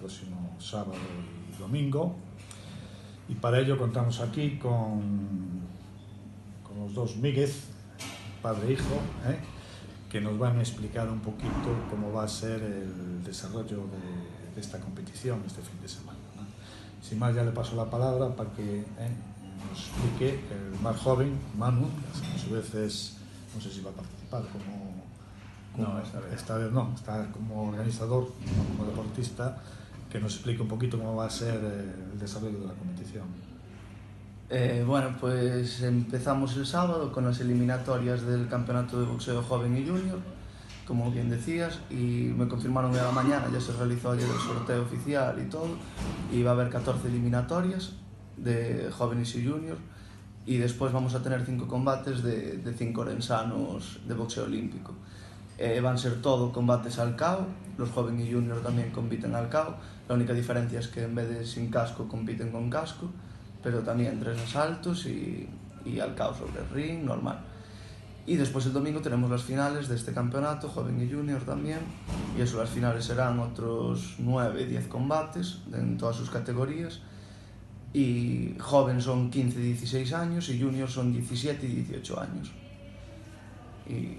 próximo sábado y domingo. Y para ello contamos aquí con los dos Míguez, padre e hijo, que nos van a explicar un poquito cómo va a ser el desarrollo de esta competición este fin de semana, ¿no? Sin más, ya le paso la palabra para que nos explique el más joven, Manu, que a su vez no sé si va a participar esta vez no, está como organizador, no como deportista, que nos explique un poquito cómo va a ser el desarrollo de la competición. Bueno, pues empezamos el sábado con las eliminatorias del campeonato de boxeo joven y junior, como bien decías, y me confirmaron que a la mañana ya se realizó ayer el sorteo oficial y todo, y va a haber 14 eliminatorias de jóvenes y junior, y después vamos a tener 5 combates de 5 orensanos de boxeo olímpico. Van a ser todo combates al KO, los jóvenes y junior también compiten al KO, la única diferencia es que en vez de sin casco compiten con casco, pero también 3 asaltos y al KO sobre el ring, normal. Y después el domingo tenemos las finales de este campeonato, joven y junior también, y eso, las finales serán otros 9-10 combates en todas sus categorías, y joven son 15-16 años y junior son 17 y 18 años. Y